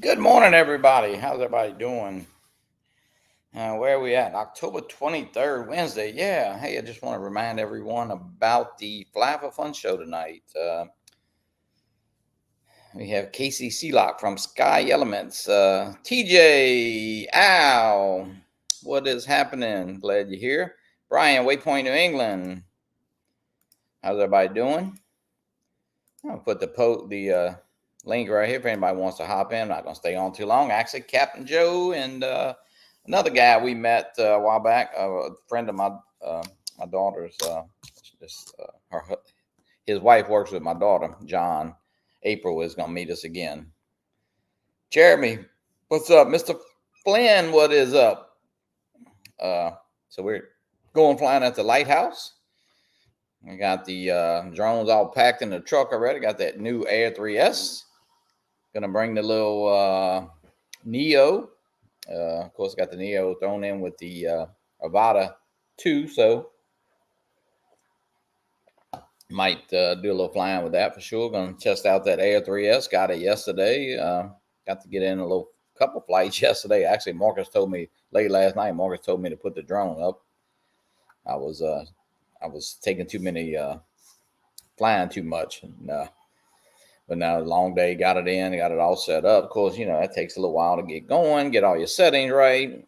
Good morning, everybody. How's everybody doing? Where are we at? October 23rd, Wednesday. Yeah. Hey, I just want to remind everyone about the Fly for Fun show tonight. We have Casey Sealock from Sky Elements. TJ, Al, what is happening? Glad you're here. Brian, Waypoint, New England. How's everybody doing? I'll put the link right here if anybody wants to hop in. I'm not going to stay on too long. Actually, Captain Joe and another guy we met a while back, a friend of my daughter's. His wife works with my daughter, John. April is going to meet us again. Jeremy, what's up? Mr. Flynn, what is up? So we're going flying at the lighthouse. We got the drones all packed in the truck already. Got that new Air 3S. Gonna bring the little Neo. Of course, got the Neo thrown in with the Avata 2. So might do a little flying with that for sure. Gonna test out that Air 3S. Got it yesterday. Got to get in a little couple flights yesterday. Actually, Marcus told me late last night. Marcus told me to put the drone up. I was taking too many, flying too much. But now long day, got it in, got it all set up. Of course, that takes a little while to get going, get all your settings right.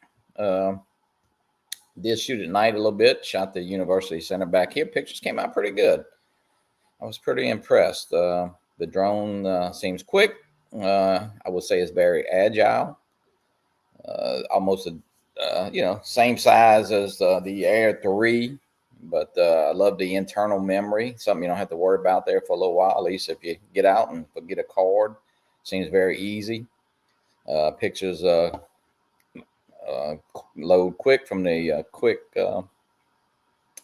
Did shoot at night a little bit. Shot the University Center back here. Pictures came out pretty good. I was pretty impressed. The drone seems quick. I would say it's very agile. Almost same size as the Air 3. But I love the internal memory, something you don't have to worry about there for a little while, at least if you get out and forget a card. Seems very easy. Pictures load quick from the quick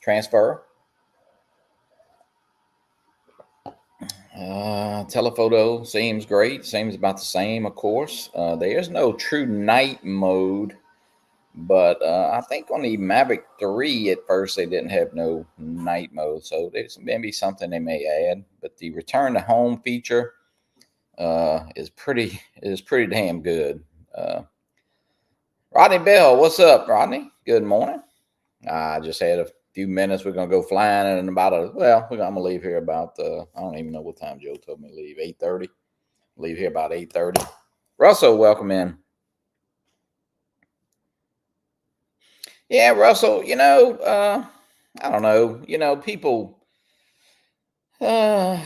transfer. Telephoto seems great. Seems about the same, of course. There's no true night mode. But I think on the Mavic 3 at first they didn't have no night mode, so there's maybe something they may add. But the return to home feature is pretty damn good. Rodney Bell, what's up, Rodney? Good morning. I just had a few minutes. We're gonna go flying, and I'm gonna leave here about I don't even know what time Joe told me to leave. 8:30. Leave here about 8:30. Russell, welcome in. Yeah, Russell, I don't know, people, uh,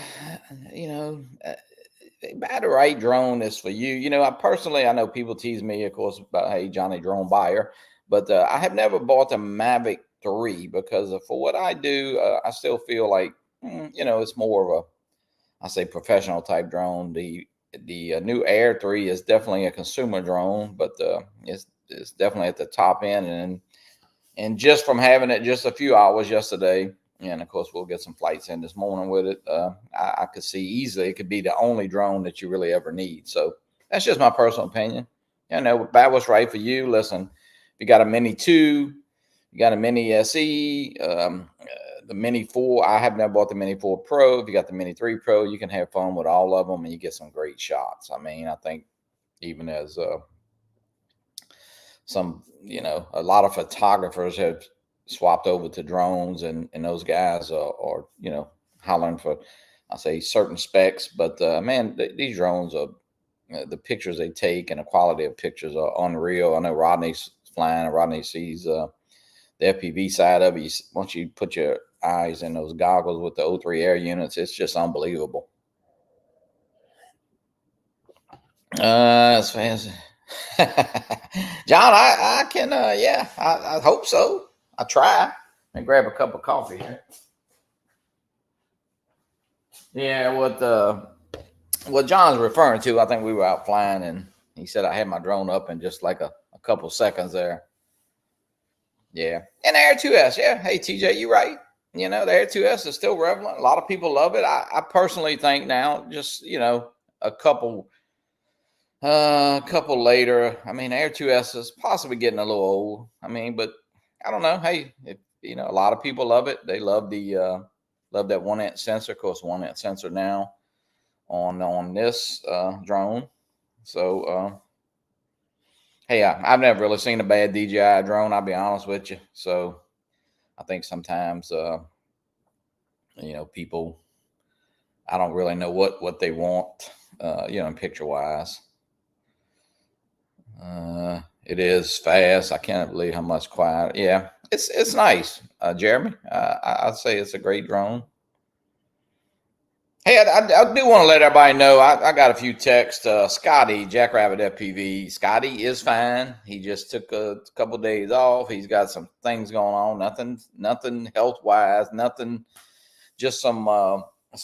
you know, uh, buy the right drone is for you. I know people tease me, of course, about, hey, Johnny Drone Buyer, but I have never bought the Mavic 3 because for what I do, I still feel like, it's more of I say, professional type drone. The new Air 3 is definitely a consumer drone, but it's definitely at the top end. And just from having it just a few hours yesterday, and of course we'll get some flights in this morning with it, I could see easily it could be the only drone that you really ever need. So that's just my personal opinion. Buy what's right for you. Listen, if you got a Mini 2, you got a Mini SE, the Mini 4. I have never bought the Mini 4 Pro. If you got the Mini 3 Pro, you can have fun with all of them and you get some great shots. I mean, I think even as a lot of photographers have swapped over to drones, and those guys are hollering for, I say, certain specs. But man, these drones are, the pictures they take and the quality of pictures are unreal. I know Rodney's flying, and Rodney sees the FPV side of it. Once you put your eyes in those goggles with the O3 Air units, it's just unbelievable. It's fancy. John, I can, yeah, I hope so. I try and grab a cup of coffee here. Yeah, what John's referring to, I think we were out flying and he said I had my drone up in just like a couple seconds there. Yeah. And the Air 2S, yeah. Hey, TJ, you right. The Air 2S is still relevant. A lot of people love it. I personally think now, just, a couple later. I mean, Air 2S is possibly getting a little old. I mean, but I don't know. Hey, a lot of people love it. They love love that 1 inch sensor. Of course, 1 inch sensor now on this drone. So, hey, I've never really seen a bad DJI drone. I'll be honest with you. So I think sometimes, people, I don't really know what they want, in picture wise. It is fast. I can't believe how much quiet. Yeah, it's nice, Jeremy. I'd say it's a great drone. Hey, I do want to let everybody know I got a few texts. Scotty, Jackrabbit FPV. Scotty is fine. He just took a couple days off. He's got some things going on. Nothing health wise. Nothing. Just some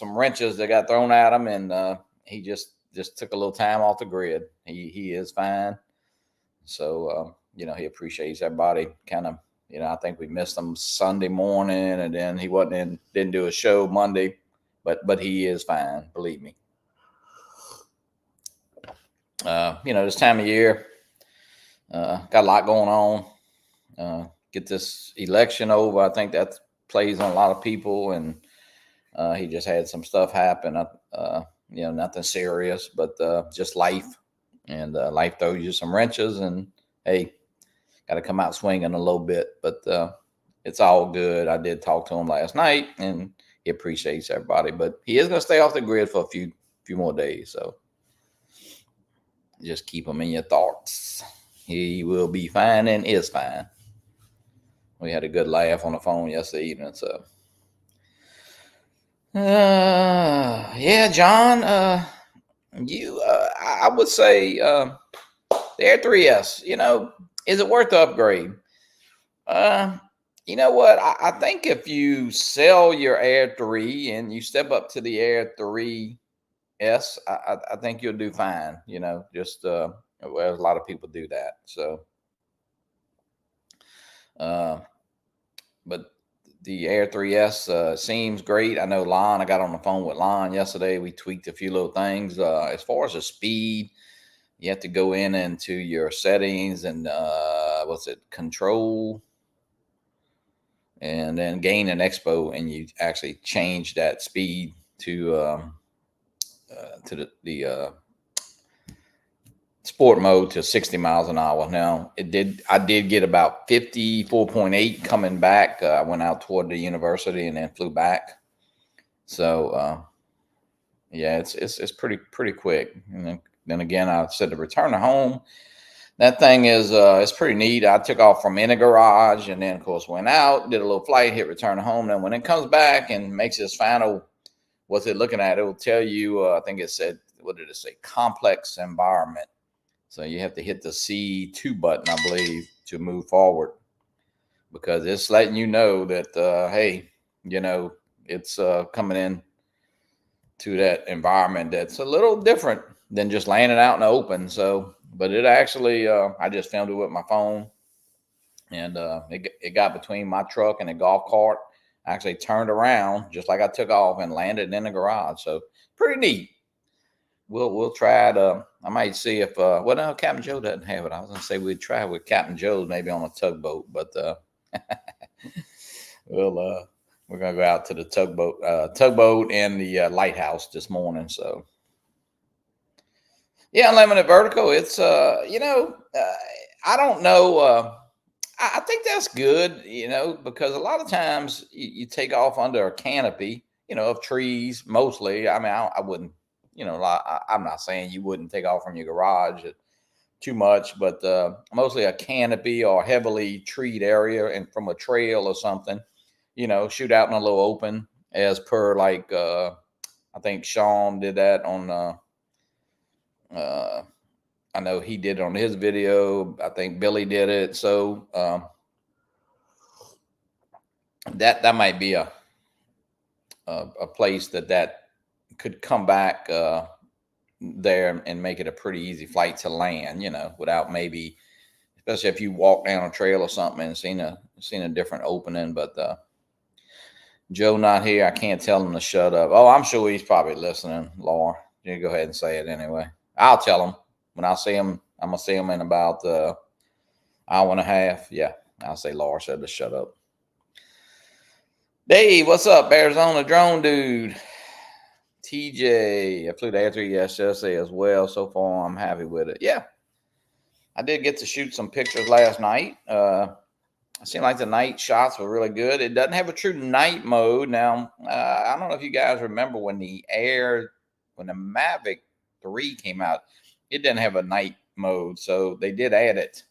wrenches that got thrown at him, and he just took a little time off the grid. He is fine. So he appreciates everybody. Kind of, I think we missed him Sunday morning, and then he didn't do a show Monday. But he is fine, believe me. This time of year, got a lot going on. Get this election over. I think that plays on a lot of people, and he just had some stuff happen. Nothing serious, but just life, and life throws you some wrenches, and hey, got to come out swinging a little bit. But it's all good. I did talk to him last night, and he appreciates everybody, but he is going to stay off the grid for a few more days. So just keep him in your thoughts. He will be fine and is fine. We had a good laugh on the phone yesterday evening. So, yeah, John, I would say, the Air 3S, is it worth the upgrade? You know what? I think if you sell your Air 3 and you step up to the Air 3S, I think you'll do fine. Just a lot of people do that. So, but the Air 3S seems great. I know Lon. I got on the phone with Lon yesterday. We tweaked a few little things. As far as the speed, you have to go into your settings and control, and then gain an expo, and you actually change that speed to the sport mode to 60 miles an hour. Now I did get about 54.8 coming back. I went out toward the university and then flew back. So yeah, it's pretty quick. And then again, I said to return to home. That thing is it's pretty neat. I took off from in a garage, and then of course went out, did a little flight, hit return to home. Then when it comes back and makes its final, what's it looking at? It will tell you. I think it said, what did it say? Complex environment. So you have to hit the C2 button, I believe, to move forward, because it's letting you know that hey, it's coming in to that environment that's a little different than just landing out in the open. So. But it actually, I just filmed it with my phone, and it got between my truck and a golf cart. I actually turned around just like I took off and landed in the garage. So pretty neat. We'll try it. I might see if no, Captain Joe doesn't have it. I was gonna say we'd try with Captain Joe's maybe on a tugboat, but we're gonna go out to the tugboat and the lighthouse this morning. So. Yeah, unlimited vertical. It's I don't know. I think that's good, because a lot of times you take off under a canopy, of trees mostly. I mean, I wouldn't, I'm not saying you wouldn't take off from your garage too much, but mostly a canopy or heavily treed area, and from a trail or something, shoot out in a little open, as per like I think Sean did that on. I know he did it on his video. I think Billy did it. So that might be a place that could come back there and make it a pretty easy flight to land. Without maybe, especially if you walk down a trail or something and seen a different opening. But Joe not here. I can't tell him to shut up. Oh, I'm sure he's probably listening. Laura, you go ahead and say it anyway. I'll tell him when I see him. I'm gonna see him in about hour and a half. Yeah, I'll say Laura said to shut up. Dave, what's up, Arizona drone dude? TJ, I flew the A3S yesterday as well. So far, I'm happy with it. Yeah, I did get to shoot some pictures last night. It seemed like the night shots were really good. It doesn't have a true night mode. Now, I don't know if you guys remember when the Mavic 3 came out, it didn't have a night mode. So they did add it.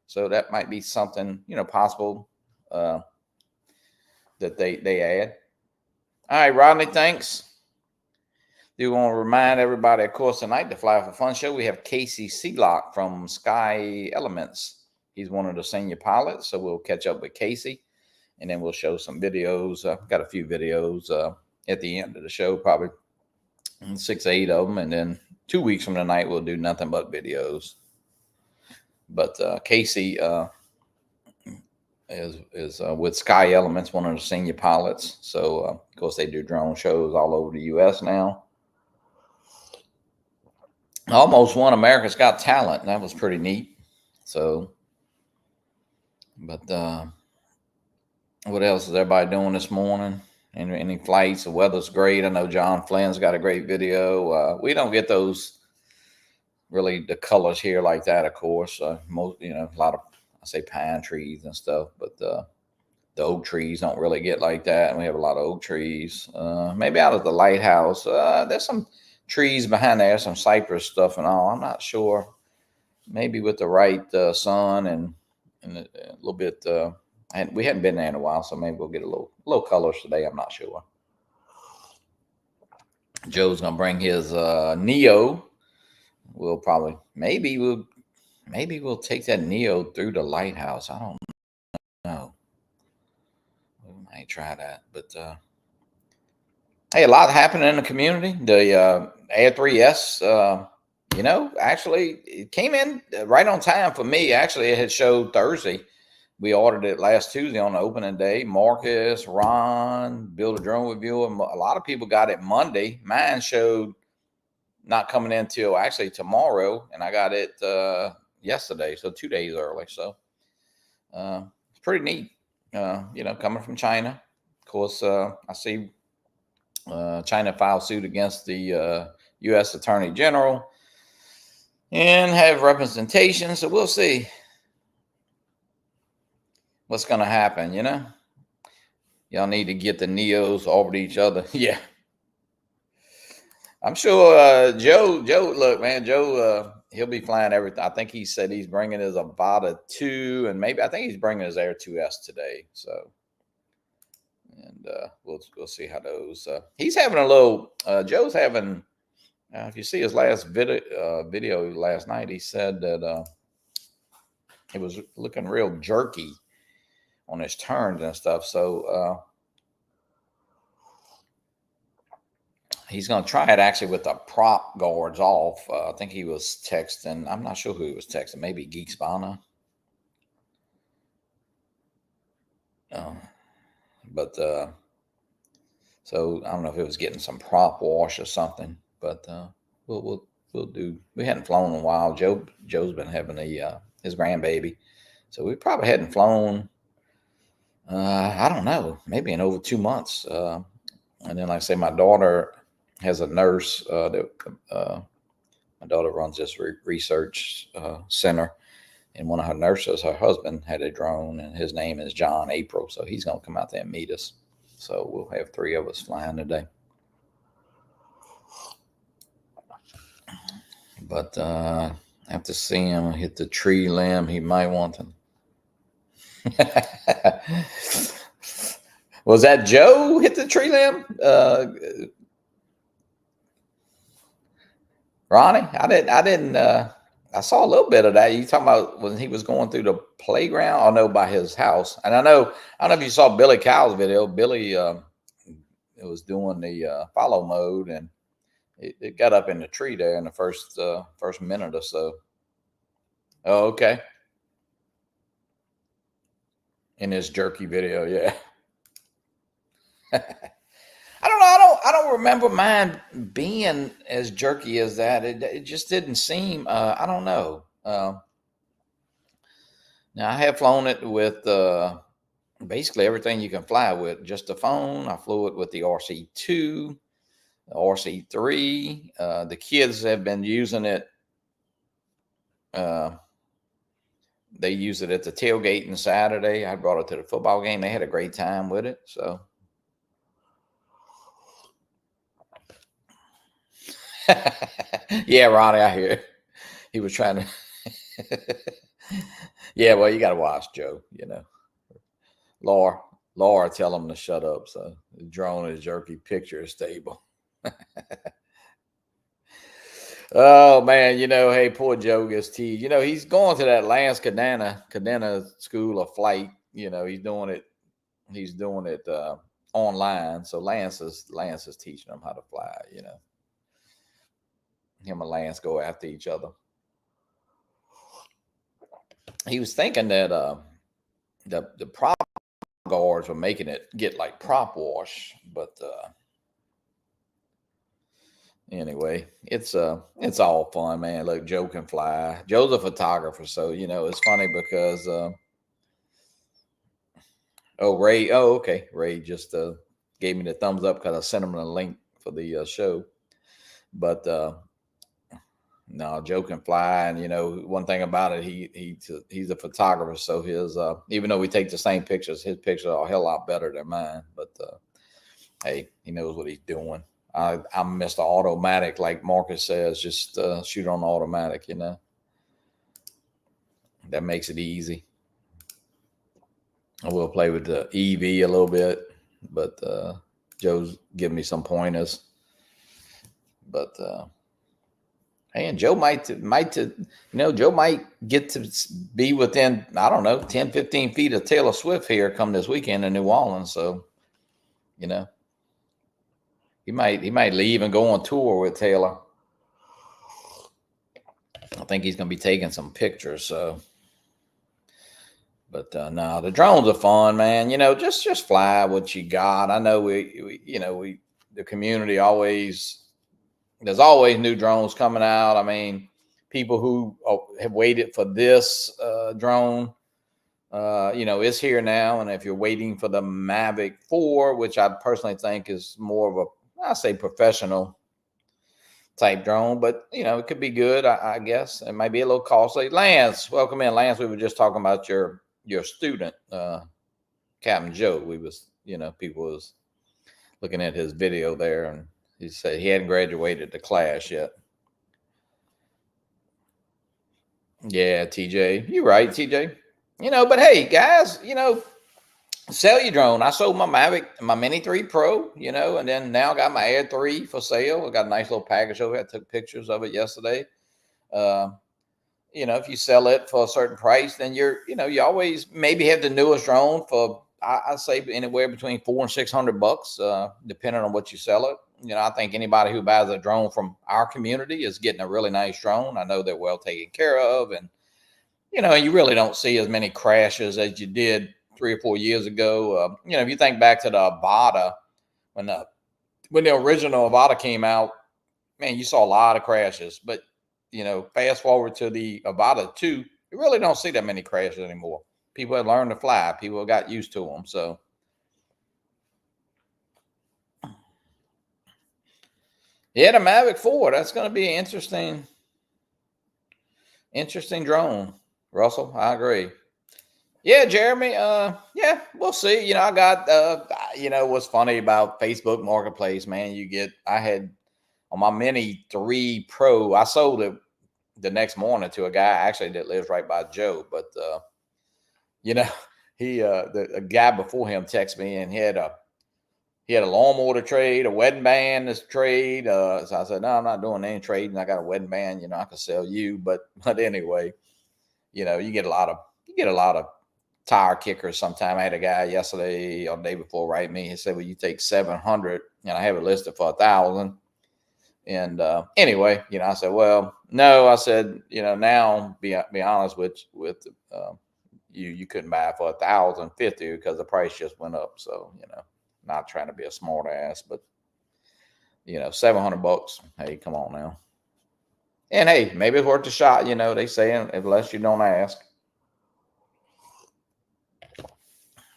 So that might be something, possible that they add. All right, Rodney, thanks. Do want to remind everybody, of course, tonight, the Fly for Fun show, we have Casey Sealock from Sky Elements. He's one of the senior pilots, so we'll catch up with Casey, and then we'll show some videos. Got a few videos at the end of the show, probably 6 or 8 of them, and then 2 weeks from tonight, we'll do nothing but videos. But Casey is with Sky Elements, one of the senior pilots. So, of course, they do drone shows all over the U.S. now. Almost won America's Got Talent. That was pretty neat. So, but what else is everybody doing this morning? Any flights? The weather's great. I know John Flynn's got a great video. We don't get those really the colors here like that, of course. Most, a lot of, I say pine trees and stuff, but the oak trees don't really get like that. And we have a lot of oak trees. Maybe out at the lighthouse, there's some trees behind there, some cypress stuff and all. I'm not sure. Maybe with the right sun and a little bit. And we hadn't been there in a while, so maybe we'll get a little colors today. I'm not sure. Joe's gonna bring his Neo. We'll probably maybe we'll take that Neo through the lighthouse. I don't know. We might try that, but hey, a lot happening in the community. The A3S, actually it came in right on time for me. Actually, it had showed Thursday. We ordered it last Tuesday on the opening day. Marcus, Ron, Build a Drone Reviewer. A lot of people got it Monday. Mine showed not coming in till actually tomorrow, and I got it yesterday, so 2 days early. So it's pretty neat. Coming from China. Of course, I see China filed suit against the U.S. Attorney General and have representation. So we'll see what's going to happen. Y'all need to get the Neos over to each other. Yeah. I'm sure Joe, look, man, Joe, he'll be flying everything. I think he said he's bringing his Avata 2, and maybe I think he's bringing his Air 2S today. So, and we'll see how those. He's having a little. Joe's having. If you see his last video last night, he said that it was looking real jerky on his turns and stuff. So. He's going to try it actually with the prop guards off. I think he was texting. I'm not sure who he was texting. Maybe Geek Spana. But so I don't know if it was getting some prop wash or something. But we'll do. We hadn't flown in a while. Joe's been having his grandbaby, so we probably hadn't flown. I don't know, maybe in over 2 months. And then, like I say, my daughter has a nurse my daughter runs this research center, and one of her nurses, her husband, had a drone, and his name is John April. So he's going to come out there and meet us. So we'll have 3 of us flying today. But after seeing him hit the tree limb, he might want to. Was that Joe hit the tree limb? Ronnie, I didn't. I saw a little bit of that. You talking about when he was going through the playground? I know by his house, and I don't know if you saw Billy Cow's video. Billy, it was doing the follow mode, and it got up in the tree there in the first minute or so. Oh, okay. In this jerky video, yeah. I don't know. I don't remember mine being as jerky as that. It just didn't seem. I don't know. Now I have flown it with basically everything you can fly with. Just the phone. I flew it with the RC2. RC3. The kids have been using it. They use it at the tailgate on Saturday. I brought it to the football game. They had a great time with it. So, yeah, Ronnie, I hear he was trying to. Yeah, well, you got to watch Joe. Laura, tell him to shut up. So the drone is jerky picture is stable. Oh man, hey, poor Joe gets teased. He's going to that Lance Cadena School of Flight. He's doing it online. So Lance is teaching him how to fly. Him and Lance go after each other. He was thinking that the prop guards were making it get like prop wash, but anyway, it's all fun, man. Look, Joe can fly. Joe's a photographer, so it's funny because Ray. Oh, okay. Ray just gave me the thumbs up because I sent him the link for the show. But no, Joe can fly, and one thing about it, he's a photographer, so his even though we take the same pictures, his pictures are a hell lot better than mine. But hey, he knows what he's doing. I'm Mr. Automatic, like Marcus says, just shoot on automatic. That makes it easy. I will play with the EV a little bit, but Joe's giving me some pointers. But and Joe Joe might get to be within, I don't know, 10, 15 feet of Taylor Swift here come this weekend in New Orleans. So, he might leave and go on tour with Taylor. I think he's going to be taking some pictures. So, but no, the drones are fun, man. Just fly what you got. I know the community there's always new drones coming out. I mean, people who have waited for this drone, it's here now. And if you're waiting for the Mavic 4, which I personally think is more of I say professional type drone, but it could be good. I guess it might be a little costly. Lance, welcome in. Lance, we were just talking about your student, Captain Joe. We was, people was looking at his video there, and he said he hadn't graduated the class yet. Yeah, TJ, you're right, TJ. But hey, guys, sell your drone. I sold my Mavic, my Mini 3 Pro, and then now got my Air 3 for sale. I got a nice little package over here. I took pictures of it yesterday. If you sell it for a certain price, then you always maybe have the newest drone for, I say anywhere between $400 and $600, depending on what you sell it. I think anybody who buys a drone from our community is getting a really nice drone. I know they're well taken care of, and you really don't see as many crashes as you did 3 or 4 years ago. If you think back to the Avata, when the original Avata came out, man, you saw a lot of crashes. But fast forward to the Avata 2, you really don't see that many crashes anymore. People have learned to fly. People got used to them. So, yeah, the Mavic 4, that's going to be an interesting drone. Russell, I agree. Yeah, Jeremy. Yeah, we'll see. I got what's funny about Facebook Marketplace, man. I had on my Mini 3 Pro, I sold it the next morning to a guy actually that lives right by Joe. But a guy before him texted me, and he had a lawnmower to trade, a wedding band to trade. So I said, no, I'm not doing any trading. I got a wedding band, I could sell you. But anyway, you get a lot of tire kickers sometime. I had a guy yesterday or the day before write me. He said, well, you take 700 and I have it listed for 1,000. And anyway, I said, well, no, I said, now be honest with you couldn't buy it for 1,050 because the price just went up. So, not trying to be a smart ass, but $700. Hey, come on now. And hey, maybe it's worth a shot. They say unless you don't ask.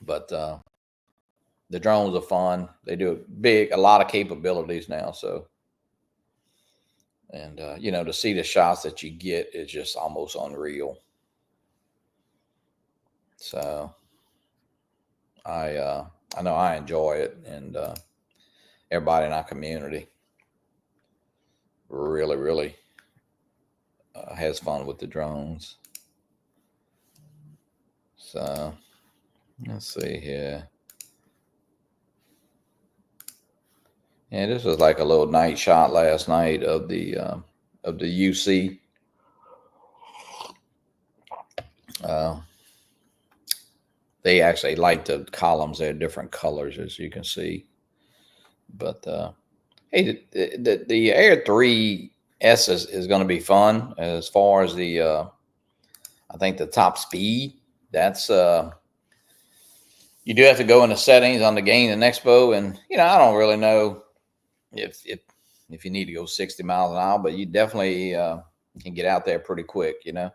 But the drones are fun. They do a lot of capabilities now. So And you know, to see the shots that you get is just almost unreal. So I know I enjoy it, and everybody in our community really has fun with the drones. So let's see here. Yeah, this was like a little night shot last night of the UC. Uh, they actually light the columns. They're different colors, as you can see. But hey, the Air 3S is going to be fun as far as the I think the top speed. That's you do have to go in the settings on the Gain and Expo, and you know I don't really know if you need to go 60 miles an hour, but you definitely can get out there pretty quick, you know.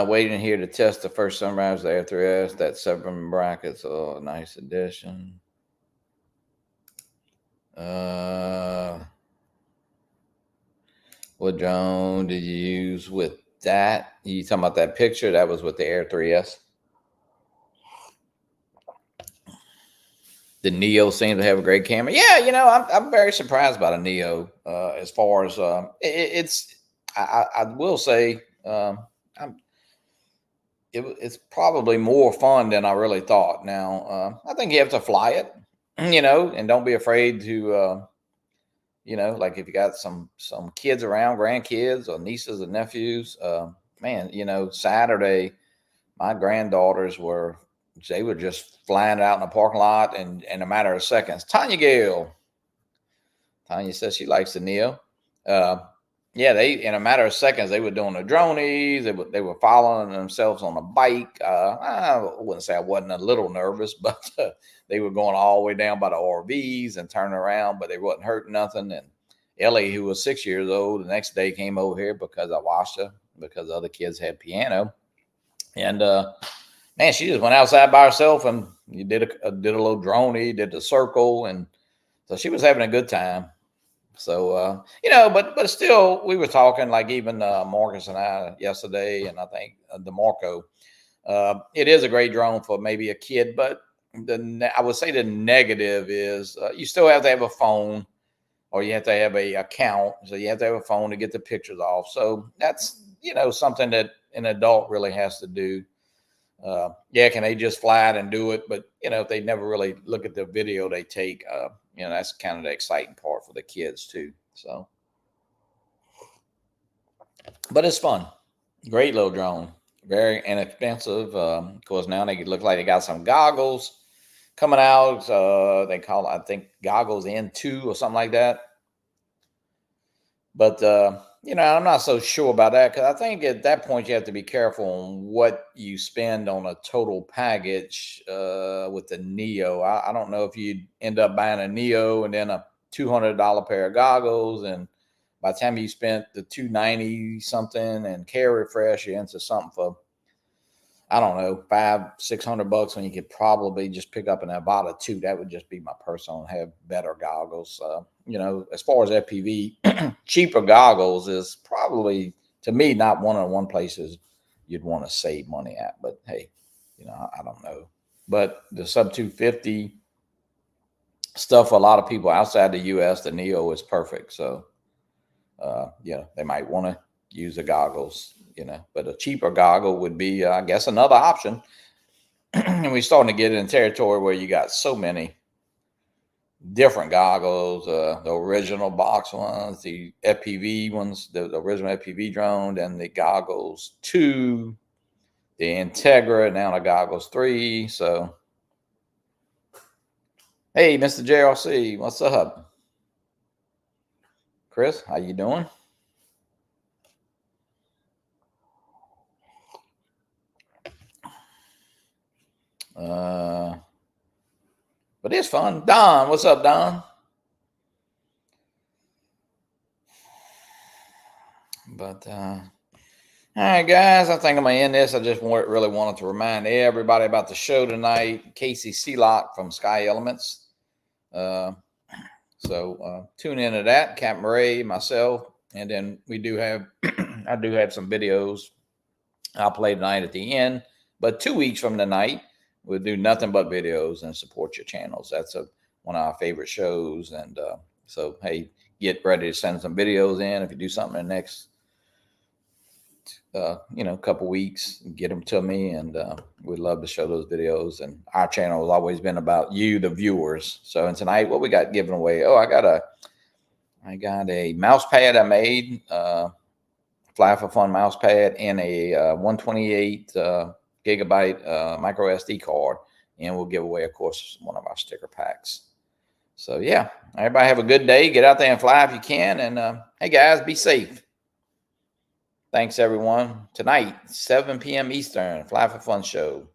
Waiting here to test the first Sunrise, the Air 3S, that 7 brackets. Oh, nice addition. What drone did you use with that? You talking about that picture? That was with the Air 3S. The Neo seems to have a great camera. Yeah, you know, I'm very surprised by the Neo. As far as it's, I will say, it's probably more fun than I really thought. Now, I think you have to fly it, you know, and don't be afraid to, you know, like if you got some kids around, grandkids or nieces and nephews, man, you know, Saturday, my granddaughters were just flying out in the parking lot and in a matter of seconds. Tanya Gale. Tanya says she likes the Neo. Yeah, they in a matter of seconds they were doing the dronies. They were following themselves on a bike. I wouldn't say I wasn't a little nervous, but they were going all the way down by the RVs and turning around, but they wasn't hurting nothing. And Ellie, who was 6 years old, the next day came over here because I watched her because other kids had piano, and man, she just went outside by herself and you did a little droney, did the circle, and so she was having a good time. So you know, but still, we were talking like even Marcus and I yesterday, and I think DeMarco. It is a great drone for maybe a kid, but I would say the negative is you still have to have a phone, or you have to have a account. So you have to have a phone to get the pictures off. So that's, you know, something that an adult really has to do. Yeah, can they just fly it and do it? But you know, if they never really look at the video they take, you know, that's kind of the exciting part for the kids too. So, but it's fun. Great little drone, very inexpensive. Of course, now they look like they got some goggles coming out. They call it, I think, goggles N2 or something like that. But you know, I'm not so sure about that because I think at that point you have to be careful on what you spend on a total package with the Neo. I don't know if you'd end up buying a Neo and then a $200 pair of goggles, and by the time you spent the $290 something and care refresh, you into something for, I don't know, $500-600 when you could probably just pick up an Avata 2. That would just be my personal, have better goggles. You know, as far as FPV, cheaper goggles is probably, to me, not one of the one places you'd want to save money at. But hey, you know, I don't know. But the sub 250 stuff for a lot of people outside the US, the Neo is perfect. So, you know, they might want to use the goggles, you know, but a cheaper goggle would be, I guess, another option. And we're starting to get in territory where you got so many different goggles, the original box ones, the FPV ones, the original FPV drone, and the goggles 2, the Integra, now the goggles 3. So, hey, Mr. JRC, what's up? Chris, how you doing? But it's fun. Don, what's up, Don? But all right, guys, I think I'm gonna end this. I just really wanted to remind everybody about the show tonight. Casey Seelock from Sky Elements. So tune into that, Captain Ray, myself, and then we do have I do have some videos I'll play tonight at the end. But 2 weeks from tonight, we'll do nothing but videos and support your channels. That's one of our favorite shows. And so, hey, get ready to send some videos in. If you do something in the next, couple weeks, get them to me. And we'd love to show those videos. And our channel has always been about you, the viewers. So, and tonight, what we got given away? Oh, I got a mouse pad I made. Fly for Fun mouse pad and a 128 gigabyte micro SD card, and we'll give away, of course, one of our sticker packs. So yeah, everybody have a good day. Get out there and fly if you can, and hey guys, be safe. Thanks everyone. Tonight, 7 p.m. Eastern, Fly for Fun show.